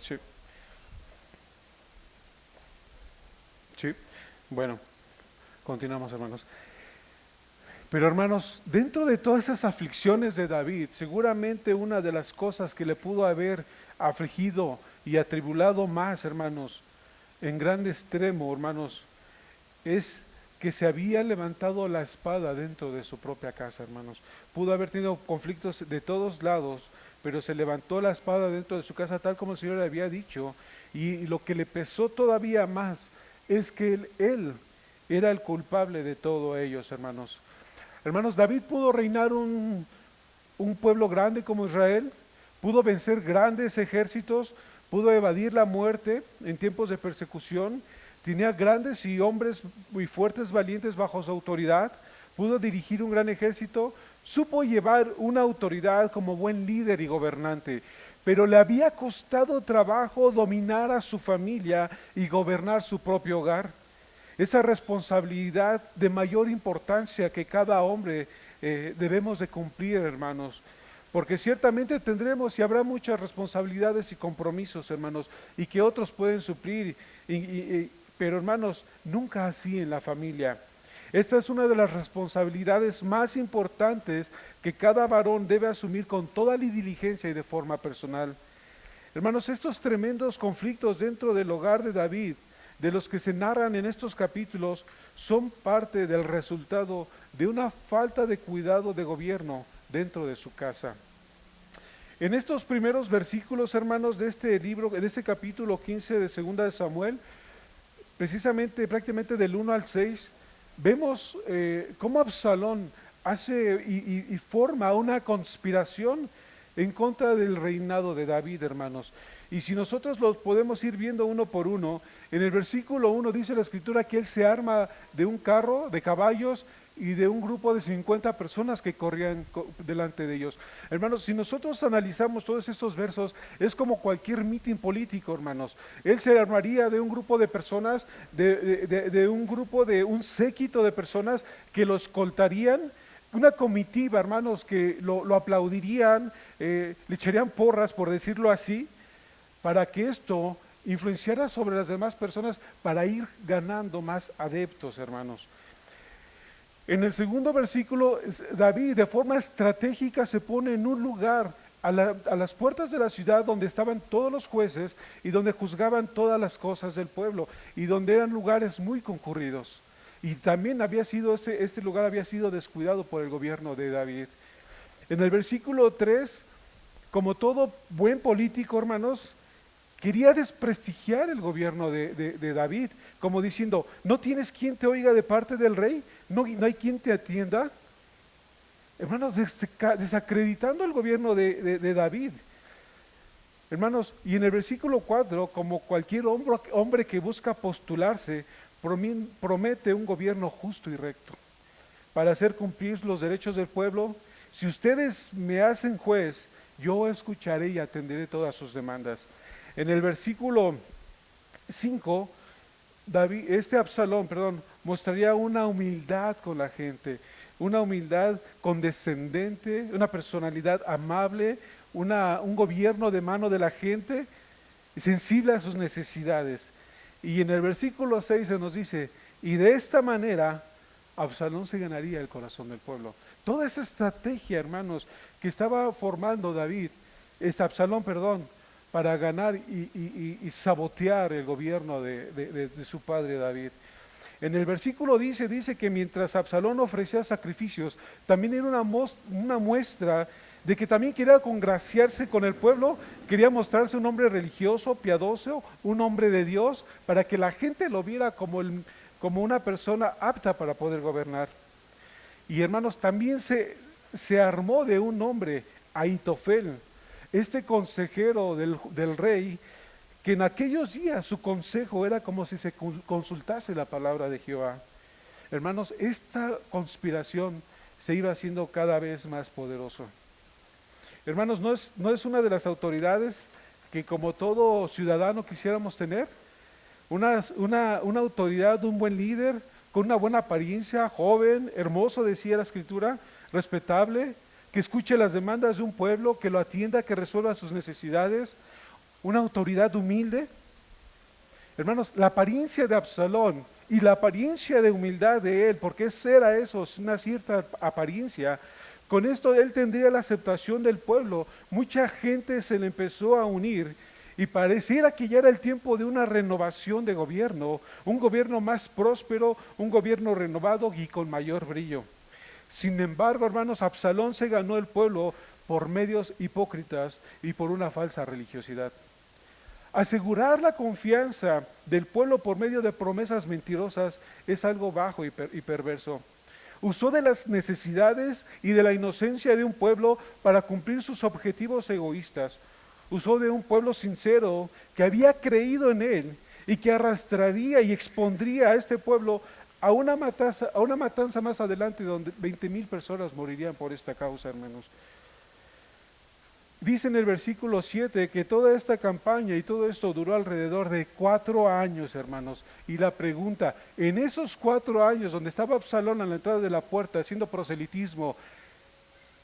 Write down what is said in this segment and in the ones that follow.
Sí, sí. Bueno, continuamos, hermanos. Pero hermanos, dentro de todas esas aflicciones de David, seguramente una de las cosas que le pudo haber afligido y atribulado más, hermanos, en gran extremo, hermanos, es que se había levantado la espada dentro de su propia casa, hermanos. Pudo haber tenido conflictos de todos lados, pero se levantó la espada dentro de su casa, tal como el Señor le había dicho, y lo que le pesó todavía más es que él era el culpable de todo ellos, hermanos. Hermanos, David pudo reinar un pueblo grande como Israel, pudo vencer grandes ejércitos, pudo evadir la muerte en tiempos de persecución, tenía grandes y hombres muy fuertes, valientes bajo su autoridad, pudo dirigir un gran ejército, supo llevar una autoridad como buen líder y gobernante, pero le había costado trabajo dominar a su familia y gobernar su propio hogar. Esa responsabilidad de mayor importancia que cada hombre debemos de cumplir, hermanos. Porque ciertamente tendremos y habrá muchas responsabilidades y compromisos, hermanos, y que otros pueden suplir. Pero, hermanos, nunca así en la familia. Esta es una de las responsabilidades más importantes que cada varón debe asumir con toda la diligencia y de forma personal. Hermanos, estos tremendos conflictos dentro del hogar de David, de los que se narran en estos capítulos, son parte del resultado de una falta de cuidado de gobierno dentro de su casa. En estos primeros versículos, hermanos, de este libro, de este capítulo 15 de Segunda de Samuel, precisamente prácticamente del 1 al 6, vemos cómo Absalón hace y forma una conspiración en contra del reinado de David, hermanos. Y si nosotros los podemos ir viendo uno por uno, en el versículo 1 dice la escritura que él se arma de un carro, de caballos y de un grupo de 50 personas que corrían delante de ellos. Hermanos, si nosotros analizamos todos estos versos, es como cualquier mitin político, hermanos. Él se armaría de un grupo de personas, de un séquito de personas que lo escoltarían, una comitiva, hermanos, que lo aplaudirían, le echarían porras, por decirlo así, para que esto influenciara sobre las demás personas para ir ganando más adeptos, hermanos. En el segundo versículo, David de forma estratégica se pone en un lugar a las puertas de la ciudad donde estaban todos los jueces y donde juzgaban todas las cosas del pueblo y donde eran lugares muy concurridos. Y también este lugar había sido descuidado por el gobierno de David. En el versículo 3, como todo buen político, hermanos, quería desprestigiar el gobierno de David, como diciendo, ¿no tienes quien te oiga de parte del rey? ¿No hay quien te atienda? Hermanos, desacreditando el gobierno de David. Hermanos, y en el versículo 4, como cualquier hombre que busca postularse, promete un gobierno justo y recto para hacer cumplir los derechos del pueblo. Si ustedes me hacen juez, yo escucharé y atenderé todas sus demandas. En el versículo 5, Absalón, mostraría una humildad con la gente, una humildad condescendente, una personalidad amable, un gobierno de mano de la gente, sensible a sus necesidades. Y en el versículo 6 se nos dice, y de esta manera Absalón se ganaría el corazón del pueblo. Toda esa estrategia, hermanos, que estaba formando Absalón, para ganar y sabotear el gobierno de su padre David. En el versículo dice que mientras Absalón ofrecía sacrificios, también era una muestra de que también quería congraciarse con el pueblo, quería mostrarse un hombre religioso, piadoso, un hombre de Dios, para que la gente lo viera como una persona apta para poder gobernar. Y hermanos, también se armó de un hombre, Ahitofel, este consejero del rey, que en aquellos días su consejo era como si se consultase la palabra de Jehová. Hermanos, esta conspiración se iba haciendo cada vez más poderosa. Hermanos, no es una de las autoridades que como todo ciudadano quisiéramos tener, una autoridad, un buen líder, con una buena apariencia, joven, hermoso, decía la escritura, respetable, que escuche las demandas de un pueblo, que lo atienda, que resuelva sus necesidades. una autoridad humilde. Hermanos, la apariencia de Absalón y la apariencia de humildad de él, porque era eso, una cierta apariencia, con esto él tendría la aceptación del pueblo. Mucha gente se le empezó a unir y pareciera que ya era el tiempo de una renovación de gobierno, un gobierno más próspero, un gobierno renovado y con mayor brillo. Sin embargo, hermanos, Absalón se ganó el pueblo por medios hipócritas y por una falsa religiosidad. Asegurar la confianza del pueblo por medio de promesas mentirosas es algo bajo y perverso. Usó de las necesidades y de la inocencia de un pueblo para cumplir sus objetivos egoístas. Usó de un pueblo sincero que había creído en él y que arrastraría y expondría a este pueblo a una matanza más adelante donde 20,000 personas morirían por esta causa, hermanos. Dice en el versículo 7 que toda esta campaña y todo esto duró alrededor de 4 años, hermanos. Y la pregunta, en esos 4 años donde estaba Absalón a la entrada de la puerta haciendo proselitismo,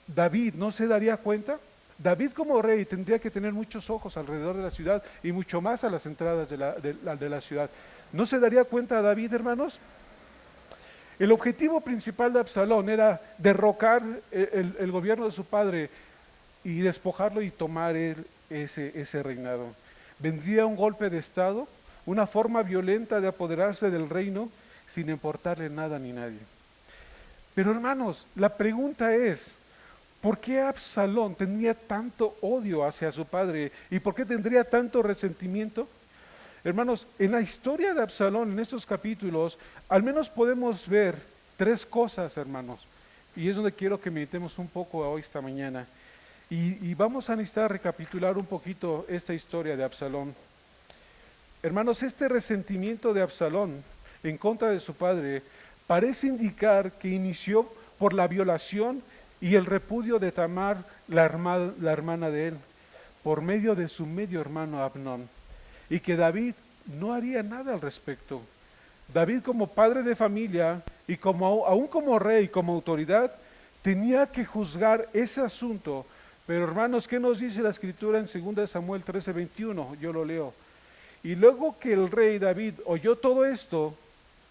¿David no se daría cuenta? David como rey tendría que tener muchos ojos alrededor de la ciudad y mucho más a las entradas de la ciudad. ¿No se daría cuenta David, hermanos? El objetivo principal de Absalón era derrocar el gobierno de su padre y despojarlo y tomar ese reinado. Vendría un golpe de estado, una forma violenta de apoderarse del reino sin importarle nada ni nadie. Pero hermanos, la pregunta es, ¿por qué Absalón tenía tanto odio hacia su padre y por qué tendría tanto resentimiento? Hermanos, en la historia de Absalón, en estos capítulos, al menos podemos ver 3 cosas, hermanos, y es donde quiero que meditemos un poco hoy esta mañana. Y vamos a necesitar recapitular un poquito esta historia de Absalón. Hermanos, este resentimiento de Absalón en contra de su padre parece indicar que inició por la violación y el repudio de Tamar, la hermana de él, por medio de su medio hermano Amnón, y que David no haría nada al respecto. David como padre de familia y aún como rey, como autoridad, tenía que juzgar ese asunto. Pero hermanos, ¿qué nos dice la escritura en 2 Samuel 13:21? Yo lo leo. Y luego que el rey David oyó todo esto,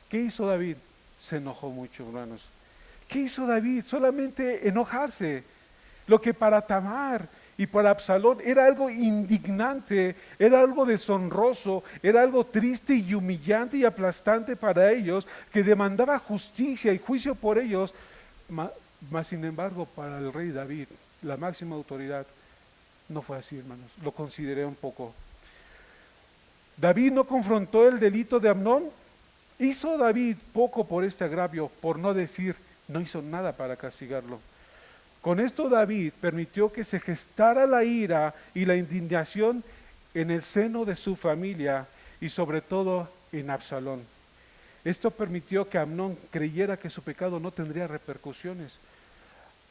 ¿qué hizo David? Se enojó mucho, hermanos. ¿Qué hizo David? Solamente enojarse. Lo que para Tamar y para Absalón era algo indignante, era algo deshonroso, era algo triste y humillante y aplastante para ellos, que demandaba justicia y juicio por ellos, mas sin embargo para el rey David, la máxima autoridad, no fue así, hermanos. Lo consideré un poco. David no confrontó el delito de Amnón. Hizo David poco por este agravio, por no decir, no hizo nada para castigarlo. Con esto David permitió que se gestara la ira y la indignación en el seno de su familia y sobre todo en Absalón. Esto permitió que Amnón creyera que su pecado no tendría repercusiones.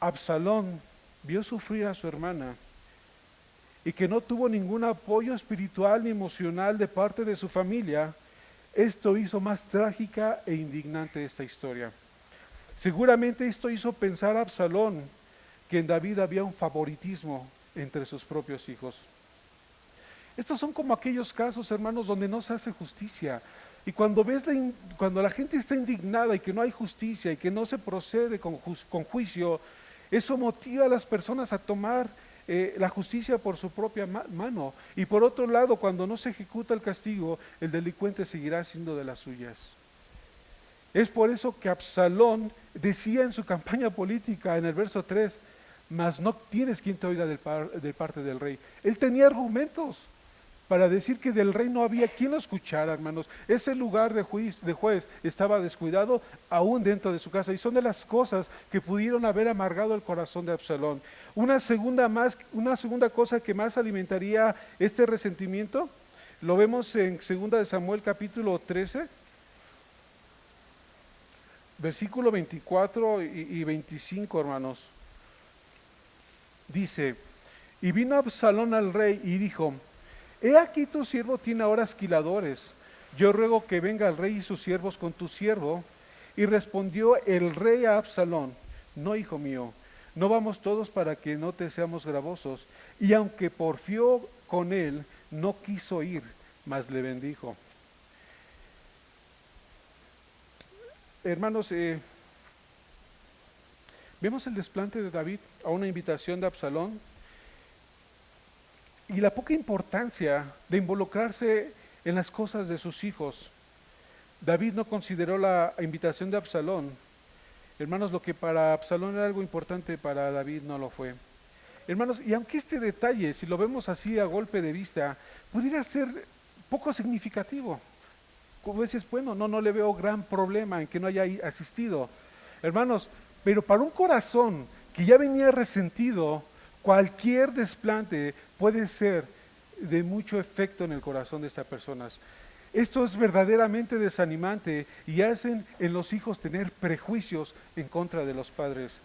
Absalón vio sufrir a su hermana y que no tuvo ningún apoyo espiritual ni emocional de parte de su familia. Esto hizo más trágica e indignante esta historia. Seguramente esto hizo pensar a Absalón que en David había un favoritismo entre sus propios hijos. Estos son como aquellos casos, hermanos, donde no se hace justicia. Y cuando cuando la gente está indignada y que no hay justicia y que no se procede con juicio, eso motiva a las personas a tomar la justicia por su propia mano. Y por otro lado, cuando no se ejecuta el castigo, el delincuente seguirá siendo de las suyas. Es por eso que Absalón decía en su campaña política, en el verso 3, mas no tienes quien te oiga de parte del rey. Él tenía argumentos para decir que del rey no había quien lo escuchara, hermanos. Ese lugar de juez estaba descuidado aún dentro de su casa, y son de las cosas que pudieron haber amargado el corazón de Absalón. Una segunda cosa que más alimentaría este resentimiento, lo vemos en 2 Samuel capítulo 13, versículo 24 y 25, hermanos. Dice, y vino Absalón al rey y dijo, he aquí tu siervo tiene ahora esquiladores, yo ruego que venga el rey y sus siervos con tu siervo. Y respondió el rey a Absalón, no, hijo mío, no vamos todos para que no te seamos gravosos. Y aunque porfió con él, no quiso ir, mas le bendijo. Hermanos, vemos el desplante de David a una invitación de Absalón y la poca importancia de involucrarse en las cosas de sus hijos. David no consideró la invitación de Absalón. Hermanos, lo que para Absalón era algo importante, para David no lo fue. Hermanos, y aunque este detalle, si lo vemos así a golpe de vista, pudiera ser poco significativo, como veces, bueno, no le veo gran problema en que no haya asistido. Hermanos, pero para un corazón que ya venía resentido, cualquier desplante puede ser de mucho efecto en el corazón de estas personas. Esto es verdaderamente desanimante y hacen en los hijos tener prejuicios en contra de los padres.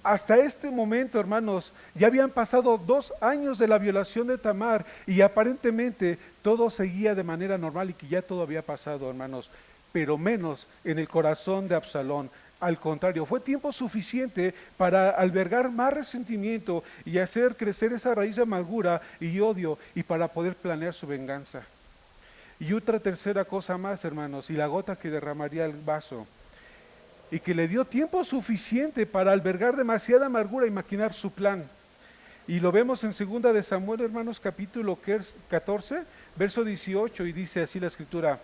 Hasta este momento, hermanos, ya habían pasado 2 años de la violación de Tamar y aparentemente todo seguía de manera normal y que ya todo había pasado, hermanos, pero menos en el corazón de Absalón. Al contrario, fue tiempo suficiente para albergar más resentimiento y hacer crecer esa raíz de amargura y odio y para poder planear su venganza. Y otra tercera cosa más, hermanos, y la gota que derramaría el vaso, y que le dio tiempo suficiente para albergar demasiada amargura y maquinar su plan. Y lo vemos en 2 de Samuel, hermanos, capítulo 14, verso 18, y dice así la escritura: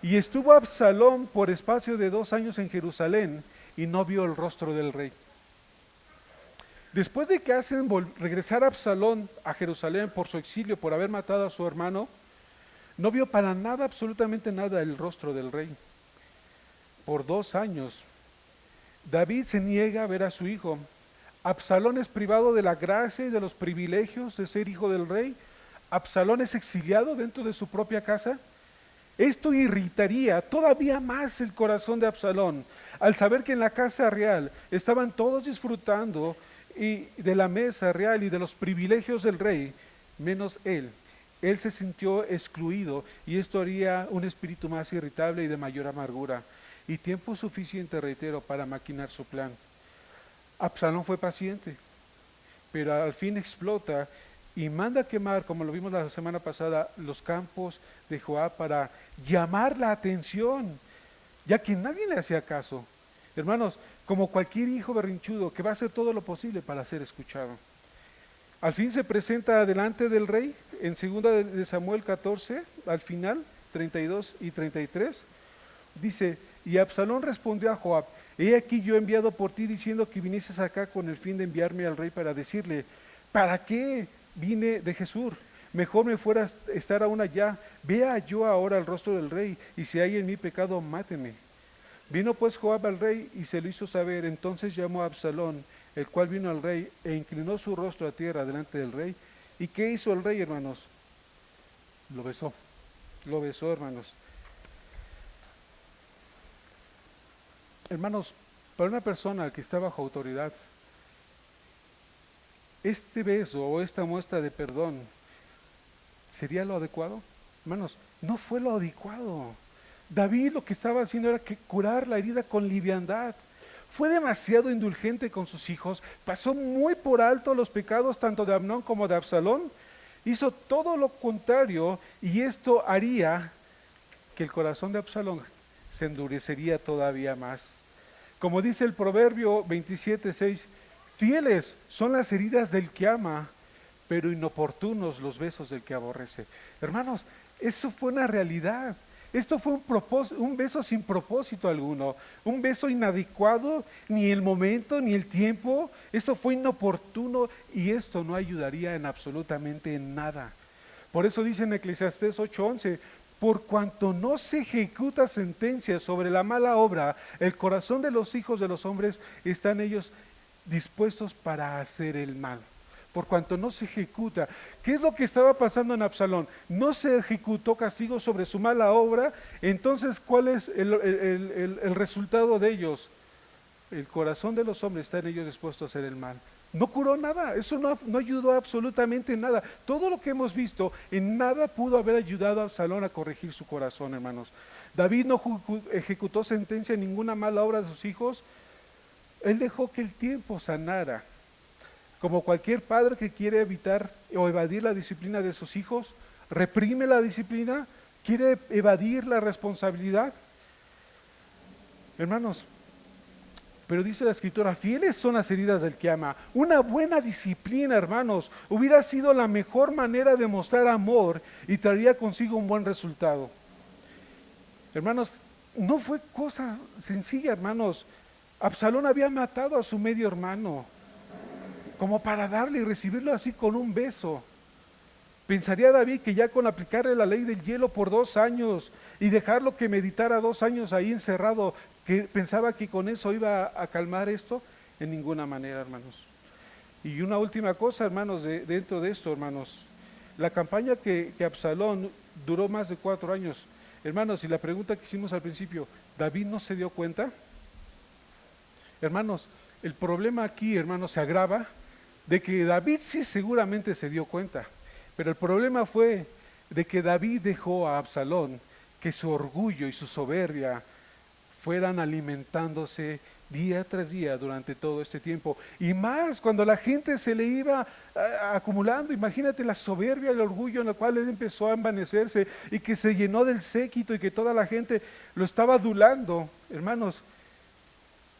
y estuvo Absalón por espacio de 2 años en Jerusalén, y no vio el rostro del rey. Después de que hacen regresar a Absalón a Jerusalén por su exilio, por haber matado a su hermano, no vio para nada, absolutamente nada, el rostro del rey. Por 2 años, David se niega a ver a su hijo. Absalón es privado de la gracia y de los privilegios de ser hijo del rey. Absalón es exiliado dentro de su propia casa. Esto irritaría todavía más el corazón de Absalón, al saber que en la casa real estaban todos disfrutando de la mesa real y de los privilegios del rey, menos él. Él se sintió excluido y esto haría un espíritu más irritable y de mayor amargura. Y tiempo suficiente, reitero, para maquinar su plan. Absalón fue paciente, pero al fin explota y manda a quemar, como lo vimos la semana pasada, los campos de Joab para llamar la atención, ya que nadie le hacía caso. Hermanos, como cualquier hijo berrinchudo que va a hacer todo lo posible para ser escuchado. Al fin se presenta delante del rey en 2 de Samuel 14, al final, 32 y 33, dice: y Absalón respondió a Joab: he aquí yo he enviado por ti diciendo que vinieses acá con el fin de enviarme al rey para decirle: ¿para qué vine de Jesús? Mejor me fuera estar aún allá. Vea yo ahora el rostro del rey, y si hay en mí pecado, máteme. Vino pues Joab al rey y se lo hizo saber. Entonces llamó a Absalón, el cual vino al rey e inclinó su rostro a tierra delante del rey. ¿Y qué hizo el rey, hermanos? Lo besó, hermanos. Hermanos, para una persona que está bajo autoridad, este beso o esta muestra de perdón, ¿sería lo adecuado? Hermanos, no fue lo adecuado. David lo que estaba haciendo era que curar la herida con liviandad. Fue demasiado indulgente con sus hijos, pasó muy por alto los pecados tanto de Amnón como de Absalón, hizo todo lo contrario y esto haría que el corazón de Absalón se endurecería todavía más. Como dice el Proverbio 27:6, fieles son las heridas del que ama, pero inoportunos los besos del que aborrece. Hermanos, eso fue una realidad. Esto fue un beso sin propósito alguno, un beso inadecuado, ni el momento, ni el tiempo. Esto fue inoportuno y esto no ayudaría en absolutamente nada. Por eso dice en Eclesiastés 8:11, por cuanto no se ejecuta sentencia sobre la mala obra, el corazón de los hijos de los hombres están ellos dispuestos para hacer el mal. Por cuanto no se ejecuta. ¿Qué es lo que estaba pasando en Absalón? No se ejecutó castigo sobre su mala obra. Entonces, ¿cuál es el resultado de ellos? El corazón de los hombres está en ellos dispuesto a hacer el mal. No curó nada, eso no ayudó absolutamente en nada. Todo lo que hemos visto, en nada pudo haber ayudado a Absalón a corregir su corazón, hermanos. David no ejecutó sentencia en ninguna mala obra de sus hijos. Él dejó que el tiempo sanara. Como cualquier padre que quiere evitar o evadir la disciplina de sus hijos, reprime la disciplina, quiere evadir la responsabilidad. Hermanos, pero dice la Escritura, fieles son las heridas del que ama. Una buena disciplina, hermanos, hubiera sido la mejor manera de mostrar amor y traería consigo un buen resultado. Hermanos, no fue cosa sencilla, hermanos. Absalón había matado a su medio hermano, como para darle y recibirlo así con un beso. Pensaría David que ya con aplicarle la ley del hielo por 2 años y dejarlo que meditara 2 años ahí encerrado, que pensaba que con eso iba a calmar esto, en ninguna manera, hermanos. Y una última cosa, hermanos, dentro de esto, hermanos, la campaña que Absalón duró más de 4 años. Hermanos, y la pregunta que hicimos al principio, ¿David no se dio cuenta? Hermanos, el problema aquí, hermanos, se agrava de que David sí seguramente se dio cuenta, pero el problema fue de que David dejó a Absalón que su orgullo y su soberbia fueran alimentándose día tras día durante todo este tiempo. Y más cuando la gente se le iba acumulando, imagínate la soberbia y el orgullo en la cual él empezó a envanecerse y que se llenó del séquito y que toda la gente lo estaba adulando. Hermanos,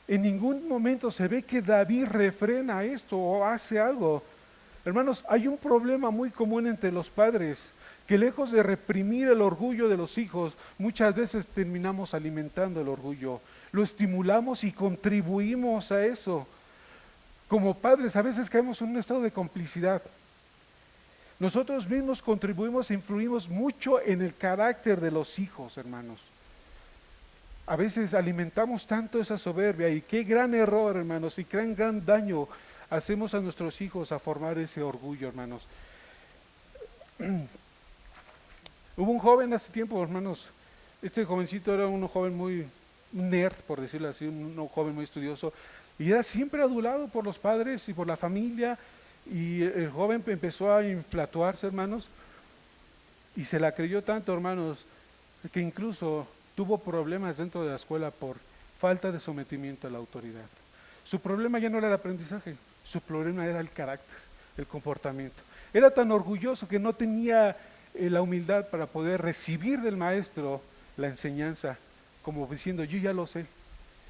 en ningún momento se ve que David refrena esto o hace algo. Hermanos, hay un problema muy común entre los padres, que lejos de reprimir el orgullo de los hijos, muchas veces terminamos alimentando el orgullo, lo estimulamos y contribuimos a eso. Como padres a veces caemos en un estado de complicidad. Nosotros mismos contribuimos e influimos mucho en el carácter de los hijos, hermanos. A veces alimentamos tanto esa soberbia y qué gran error, hermanos, y qué gran daño hacemos a nuestros hijos a formar ese orgullo, hermanos. Hubo un joven hace tiempo, hermanos, este jovencito era un joven muy nerd, por decirlo así, un joven muy estudioso, y era siempre adulado por los padres y por la familia, y el joven empezó a inflatuarse, hermanos, y se la creyó tanto, hermanos, que incluso tuvo problemas dentro de la escuela por falta de sometimiento a la autoridad. Su problema ya no era el aprendizaje, su problema era el carácter, el comportamiento. Era tan orgulloso que no tenía la humildad para poder recibir del maestro la enseñanza, como diciendo, yo ya lo sé.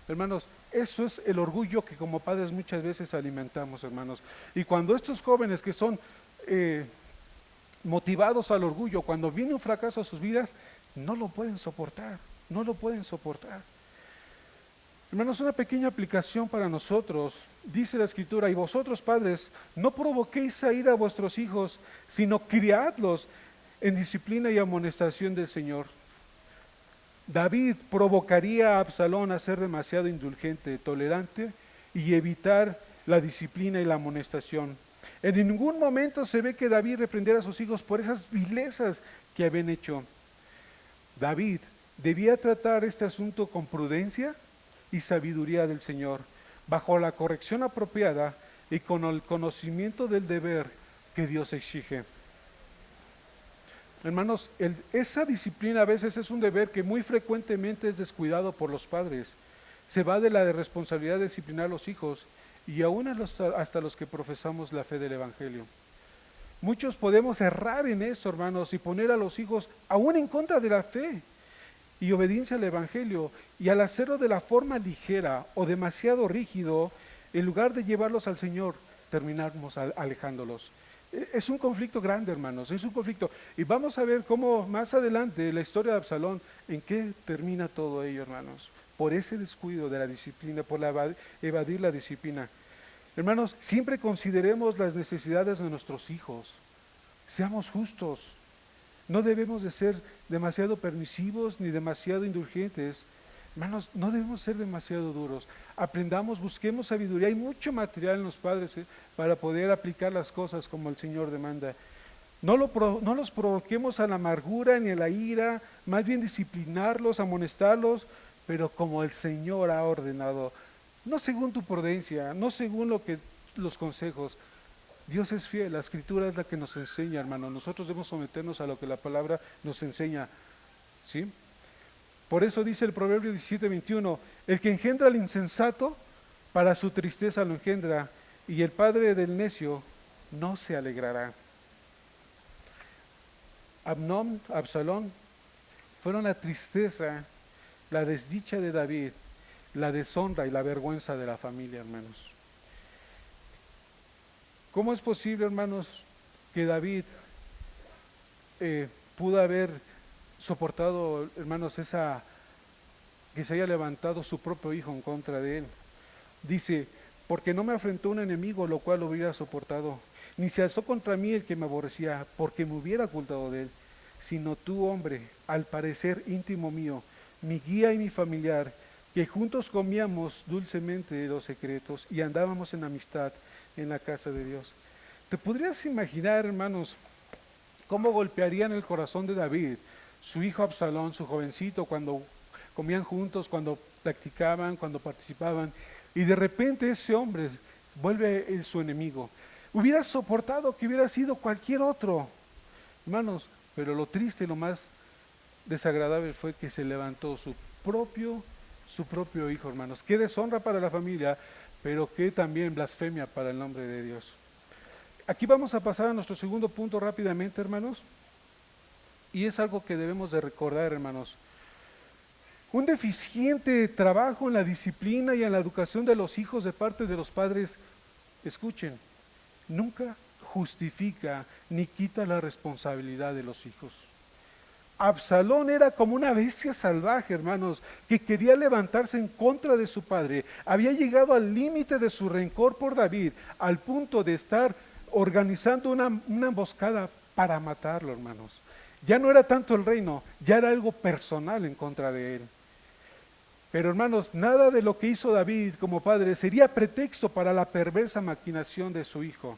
Hermanos, eso es el orgullo que como padres muchas veces alimentamos, hermanos. Y cuando estos jóvenes que son motivados al orgullo, cuando viene un fracaso a sus vidas, no lo pueden soportar, no lo pueden soportar. Hermanos, una pequeña aplicación para nosotros, dice la Escritura, y vosotros padres, no provoquéis a ira a vuestros hijos, sino criadlos en disciplina y amonestación del Señor. David provocaría a Absalón a ser demasiado indulgente, tolerante y evitar la disciplina y la amonestación. En ningún momento se ve que David reprendiera a sus hijos por esas vilezas que habían hecho. David debía tratar este asunto con prudencia y sabiduría del Señor, bajo la corrección apropiada y con el conocimiento del deber que Dios exige. Hermanos, esa disciplina a veces es un deber que muy frecuentemente es descuidado por los padres. Se va de la responsabilidad de disciplinar a los hijos y aún hasta los que profesamos la fe del Evangelio. Muchos podemos errar en esto, hermanos, y poner a los hijos aún en contra de la fe y obediencia al Evangelio, y al hacerlo de la forma ligera o demasiado rígido, en lugar de llevarlos al Señor, terminamos alejándolos. Es un conflicto grande, hermanos, es un conflicto. Y vamos a ver cómo más adelante la historia de Absalón, en qué termina todo ello, hermanos, por ese descuido de la disciplina, por evadir la disciplina. Hermanos, siempre consideremos las necesidades de nuestros hijos, seamos justos, no debemos de ser demasiado permisivos ni demasiado indulgentes. Hermanos, no debemos ser demasiado duros. Aprendamos, busquemos sabiduría. Hay mucho material en los padres para poder aplicar las cosas como el Señor demanda. No los provoquemos a la amargura ni a la ira, más bien disciplinarlos, amonestarlos, pero como el Señor ha ordenado. No según tu prudencia, no según los consejos. Dios es fiel, la Escritura es la que nos enseña, hermano. Nosotros debemos someternos a lo que la palabra nos enseña, ¿sí? Por eso dice el Proverbio 17:21, el que engendra al insensato, para su tristeza lo engendra, y el padre del necio no se alegrará. Absalón, fueron la tristeza, la desdicha de David, la deshonra y la vergüenza de la familia, hermanos. ¿Cómo es posible, hermanos, que David pudo haber soportado, hermanos, que se haya levantado su propio hijo en contra de él? Dice, porque no me afrentó un enemigo, lo cual lo hubiera soportado, ni se alzó contra mí el que me aborrecía, porque me hubiera ocultado de él, sino tú, hombre, al parecer íntimo mío, mi guía y mi familiar, que juntos comíamos dulcemente los secretos y andábamos en amistad en la casa de Dios. ¿Te podrías imaginar, hermanos, cómo golpearían el corazón de David, su hijo Absalón, su jovencito, cuando comían juntos, cuando practicaban, cuando participaban, y de repente ese hombre vuelve su enemigo? Hubiera soportado que hubiera sido cualquier otro, hermanos, pero lo triste y lo más desagradable fue que se levantó su propio hijo, hermanos. Qué deshonra para la familia, pero qué también blasfemia para el nombre de Dios. Aquí vamos a pasar a nuestro segundo punto rápidamente, hermanos, y es algo que debemos de recordar, hermanos. Un deficiente trabajo en la disciplina y en la educación de los hijos de parte de los padres, escuchen, nunca justifica ni quita la responsabilidad de los hijos. Absalón era como una bestia salvaje, hermanos, que quería levantarse en contra de su padre. Había llegado al límite de su rencor por David, al punto de estar organizando una emboscada para matarlo, hermanos. Ya no era tanto el reino, ya era algo personal en contra de él. Pero hermanos, nada de lo que hizo David como padre sería pretexto para la perversa maquinación de su hijo.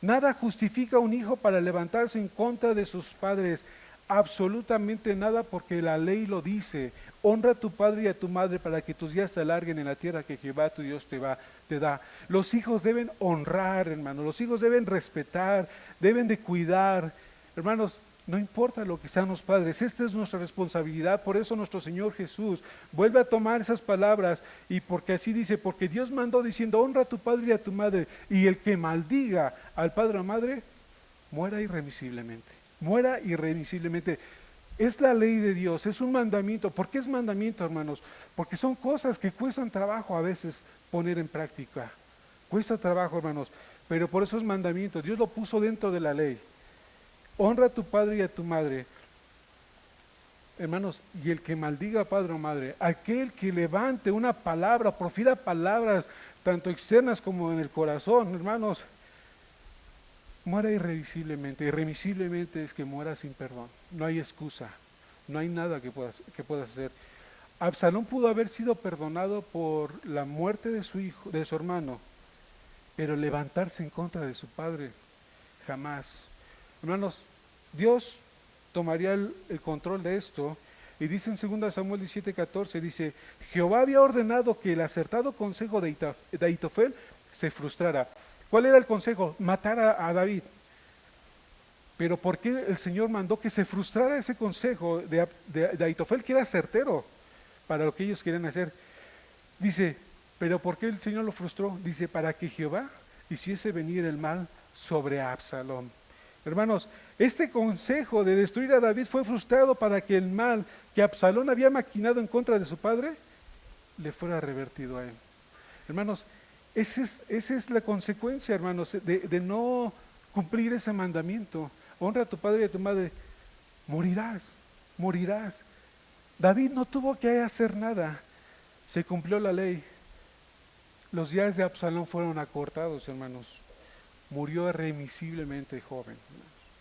Nada justifica a un hijo para levantarse en contra de sus padres, absolutamente nada, porque la ley lo dice. Honra a tu padre y a tu madre para que tus días se alarguen en la tierra que Jehová tu Dios te da. Los hijos deben honrar, hermanos, los hijos deben respetar, deben de cuidar. Hermanos, no importa lo que sean los padres, esta es nuestra responsabilidad. Por eso nuestro Señor Jesús vuelve a tomar esas palabras, y porque así dice, porque Dios mandó diciendo, honra a tu padre y a tu madre, y el que maldiga al padre o madre, muera irremisiblemente, muera irremisiblemente. Es la ley de Dios, es un mandamiento. ¿Por qué es mandamiento, hermanos? Porque son cosas que cuestan trabajo a veces poner en práctica. Cuesta trabajo, hermanos, pero por eso es mandamiento. Dios lo puso dentro de la ley. Honra a tu padre y a tu madre. Hermanos, y el que maldiga a padre o madre, aquel que levante una palabra, profira palabras, tanto externas como en el corazón, hermanos, muera irremisiblemente. Irremisiblemente es que muera sin perdón. No hay excusa, no hay nada que puedas hacer. Absalón pudo haber sido perdonado por la muerte de su hijo, de su hermano, pero levantarse en contra de su padre, jamás. Hermanos, Dios tomaría el control de esto, y dice en 2 Samuel 17:14, dice, Jehová había ordenado que el acertado consejo de Ahitofel se frustrara. ¿Cuál era el consejo? Matar a David. Pero ¿por qué el Señor mandó que se frustrara ese consejo de Ahitofel, que era certero para lo que ellos querían hacer? Dice, pero ¿por qué el Señor lo frustró? Dice, para que Jehová hiciese venir el mal sobre Absalón. Hermanos, este consejo de destruir a David fue frustrado para que el mal que Absalón había maquinado en contra de su padre le fuera revertido a él. Hermanos, esa es la consecuencia, hermanos, de no cumplir ese mandamiento. Honra a tu padre y a tu madre. Morirás. David no tuvo que hacer nada. Se cumplió la ley. Los días de Absalón fueron acortados, hermanos. Murió irremisiblemente joven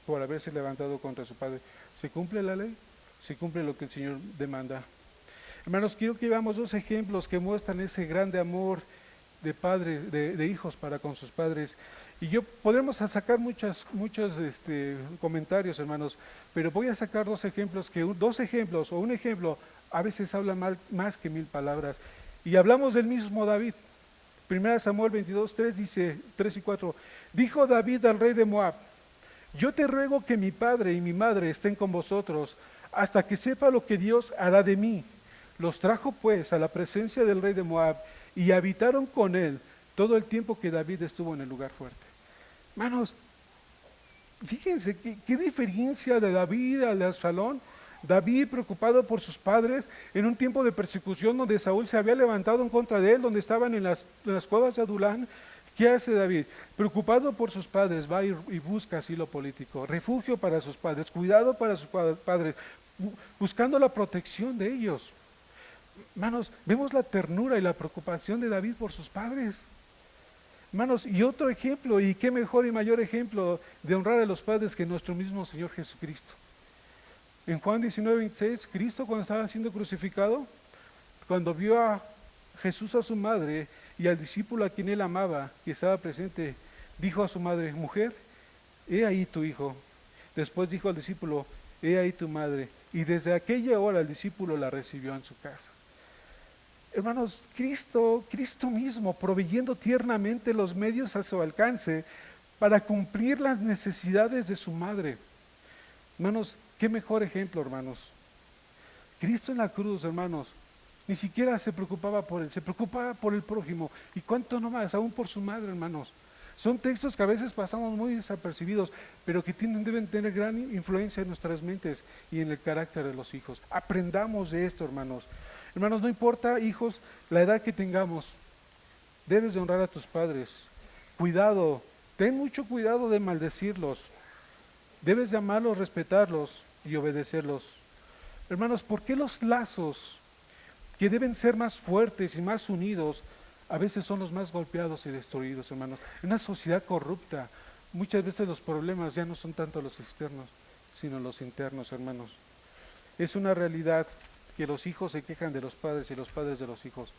por haberse levantado contra su padre. ¿Se cumple la ley? Se cumple lo que el Señor demanda. Hermanos, quiero que veamos dos ejemplos que muestran ese grande amor de padres, de hijos para con sus padres. Y podemos sacar muchos comentarios, hermanos, pero voy a sacar dos ejemplos o un ejemplo a veces habla más que 1000 palabras. Y hablamos del mismo David. 1 Samuel 22:3 dice, 3 y 4, dijo David al rey de Moab, yo te ruego que mi padre y mi madre estén con vosotros hasta que sepa lo que Dios hará de mí. Los trajo pues a la presencia del rey de Moab y habitaron con él todo el tiempo que David estuvo en el lugar fuerte. Hermanos, Fíjense qué diferencia de David al de Absalón. David preocupado por sus padres en un tiempo de persecución donde Saúl se había levantado en contra de él, donde estaban en las cuevas de Adulán. ¿Qué hace David? Preocupado por sus padres, va y busca asilo político, refugio para sus padres, cuidado para sus padres, buscando la protección de ellos. Hermanos, vemos la ternura y la preocupación de David por sus padres. Hermanos, y otro ejemplo, y qué mejor y mayor ejemplo de honrar a los padres que nuestro mismo Señor Jesucristo. En Juan 19:26, Cristo cuando estaba siendo crucificado, cuando vio a Jesús, a su madre y al discípulo a quien él amaba, que estaba presente, dijo a su madre: mujer, he ahí tu hijo. Después dijo al discípulo: he ahí tu madre. Y desde aquella hora el discípulo la recibió en su casa. Hermanos, Cristo mismo proveyendo tiernamente los medios a su alcance para cumplir las necesidades de su madre. Hermanos, qué mejor ejemplo, hermanos. Cristo en la cruz, hermanos, ni siquiera se preocupaba por él, se preocupaba por el prójimo. Y cuánto no más, aún por su madre, hermanos. Son textos que a veces pasamos muy desapercibidos, pero que deben tener gran influencia en nuestras mentes y en el carácter de los hijos. Aprendamos de esto, hermanos. Hermanos, no importa, hijos, la edad que tengamos, debes de honrar a tus padres. Cuidado, ten mucho cuidado de maldecirlos. Debes de amarlos, respetarlos y obedecerlos. Hermanos, ¿por qué los lazos que deben ser más fuertes y más unidos a veces son los más golpeados y destruidos, hermanos? En una sociedad corrupta, muchas veces los problemas ya no son tanto los externos, sino los internos, hermanos. Es una realidad que los hijos se quejan de los padres y los padres de los hijos.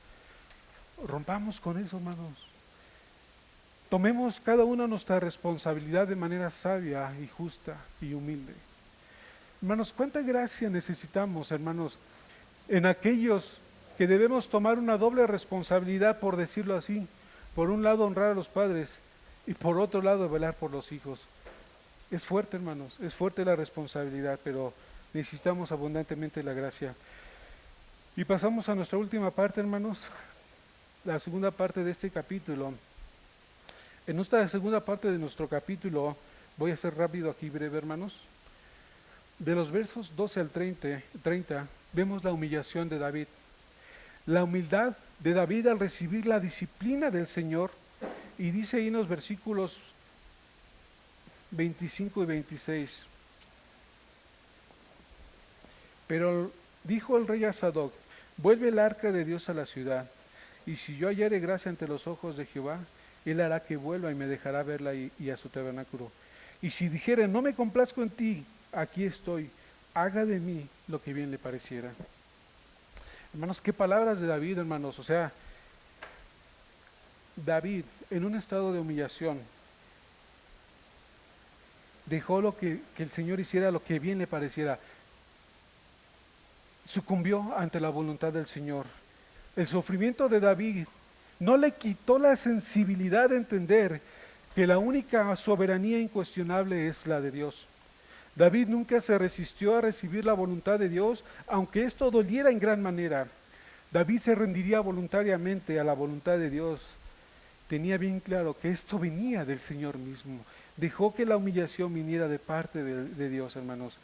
Rompamos con eso, hermanos. Tomemos cada uno nuestra responsabilidad de manera sabia y justa y humilde. Hermanos, cuánta gracia necesitamos, hermanos, en aquellos que debemos tomar una doble responsabilidad, por decirlo así. Por un lado honrar a los padres y por otro lado velar por los hijos. Es fuerte, hermanos, es fuerte la responsabilidad, pero necesitamos abundantemente la gracia. Y pasamos a nuestra última parte, hermanos, la segunda parte de este capítulo. En esta segunda parte de nuestro capítulo, voy a ser rápido aquí, breve, hermanos. De los versos 12 al 30, vemos la humillación de David. La humildad de David al recibir la disciplina del Señor. Y dice ahí en los versículos 25 y 26. Pero dijo el rey a Sadoc: vuelve el arca de Dios a la ciudad, y si yo hallare gracia ante los ojos de Jehová, él hará que vuelva y me dejará verla y a su tabernáculo. Y si dijere: no me complazco en ti, aquí estoy, haga de mí lo que bien le pareciera. Hermanos, qué palabras de David, hermanos. O sea, David en un estado de humillación dejó que el Señor hiciera lo que bien le pareciera. Sucumbió ante la voluntad del Señor. El sufrimiento de David no le quitó la sensibilidad de entender que la única soberanía incuestionable es la de Dios. David nunca se resistió a recibir la voluntad de Dios, aunque esto doliera en gran manera. David se rendiría voluntariamente a la voluntad de Dios. Tenía bien claro que esto venía del Señor mismo. Dejó que la humillación viniera de parte de Dios, hermanos.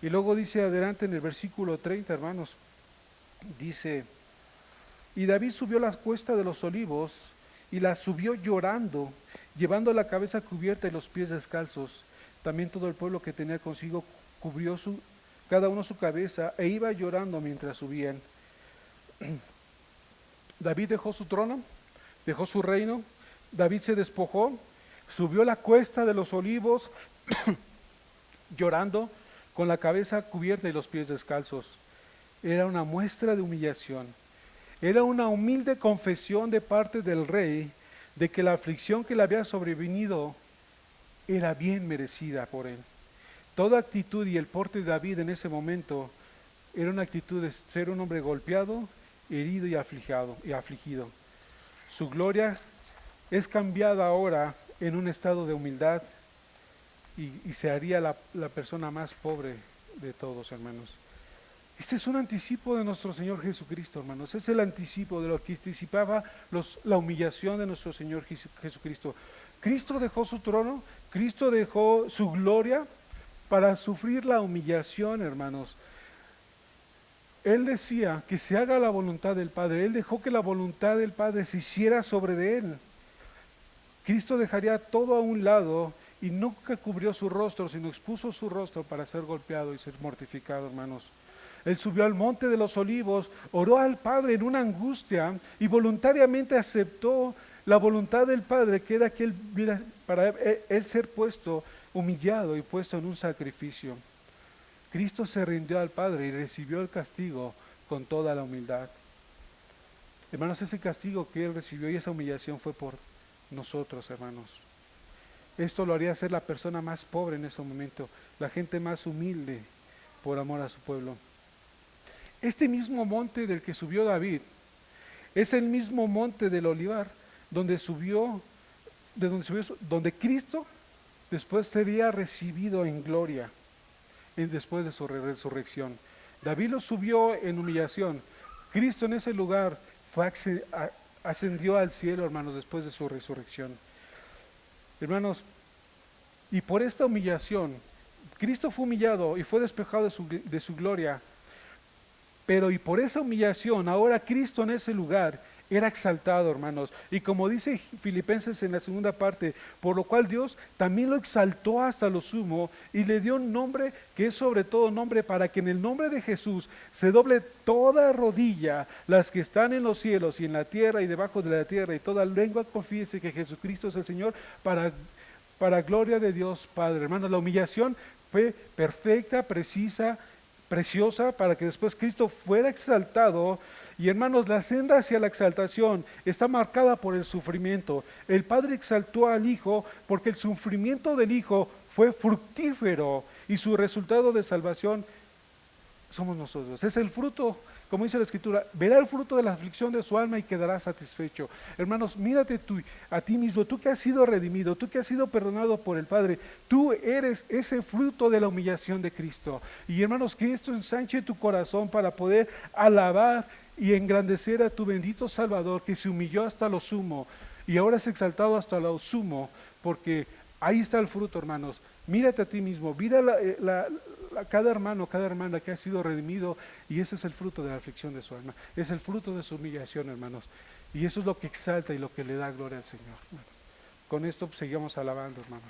Y luego dice adelante en el versículo 30, hermanos, dice: y David subió la cuesta de los olivos y la subió llorando, llevando la cabeza cubierta y los pies descalzos. También todo el pueblo que tenía consigo cubrió cada uno su cabeza e iba llorando mientras subían. David dejó su trono, dejó su reino, David se despojó, subió la cuesta de los olivos llorando, con la cabeza cubierta y los pies descalzos. Era una muestra de humillación. Era una humilde confesión de parte del rey de que la aflicción que le había sobrevenido era bien merecida por él. Toda actitud y el porte de David en ese momento era una actitud de ser un hombre golpeado, herido y afligido. Su gloria es cambiada ahora en un estado de humildad y se haría la persona más pobre de todos, hermanos. Este es un anticipo de nuestro Señor Jesucristo, hermanos. Es el anticipo de lo que anticipaba la humillación de nuestro Señor Jesucristo. Cristo dejó su trono, Cristo dejó su gloria para sufrir la humillación, hermanos. Él decía que se haga la voluntad del Padre. Él dejó que la voluntad del Padre se hiciera sobre de él. Cristo dejaría todo a un lado y nunca cubrió su rostro, sino expuso su rostro para ser golpeado y ser mortificado, hermanos. Él subió al monte de los olivos, oró al Padre en una angustia y voluntariamente aceptó la voluntad del Padre, que era que para él ser puesto, humillado y puesto en un sacrificio. Cristo se rindió al Padre y recibió el castigo con toda la humildad. Hermanos, ese castigo que él recibió y esa humillación fue por nosotros, hermanos. Esto lo haría ser la persona más pobre en ese momento, la gente más humilde por amor a su pueblo. Este mismo monte del que subió David es el mismo monte del Olivar donde donde Cristo después sería recibido en gloria después de su resurrección. David lo subió en humillación. Cristo en ese lugar ascendió al cielo, hermanos, después de su resurrección. Hermanos, y por esta humillación, Cristo fue humillado y fue despojado de su gloria, pero y por esa humillación, ahora Cristo en ese lugar era exaltado, hermanos. Y como dice Filipenses en la segunda parte, por lo cual Dios también lo exaltó hasta lo sumo y le dio un nombre que es sobre todo nombre, para que en el nombre de Jesús se doble toda rodilla, las que están en los cielos y en la tierra y debajo de la tierra, y toda lengua confiese que Jesucristo es el Señor, para gloria de Dios Padre. Hermanos, la humillación fue perfecta, preciosa, para que después Cristo fuera exaltado. Y hermanos, la senda hacia la exaltación está marcada por el sufrimiento. El Padre exaltó al Hijo porque el sufrimiento del Hijo fue fructífero y su resultado de salvación somos nosotros. Es el fruto, como dice la Escritura, verá el fruto de la aflicción de su alma y quedará satisfecho. Hermanos, mírate tú a ti mismo, tú que has sido redimido, tú que has sido perdonado por el Padre, tú eres ese fruto de la humillación de Cristo. Y hermanos, que esto ensanche tu corazón para poder alabar y engrandecer a tu bendito Salvador, que se humilló hasta lo sumo y ahora es exaltado hasta lo sumo, porque ahí está el fruto, hermanos. Mírate a ti mismo, mira cada hermano, cada hermana que ha sido redimido, y ese es el fruto de la aflicción de su alma, es el fruto de su humillación, hermanos, y eso es lo que exalta y lo que le da gloria al Señor. Con esto pues, seguimos alabando, hermanos.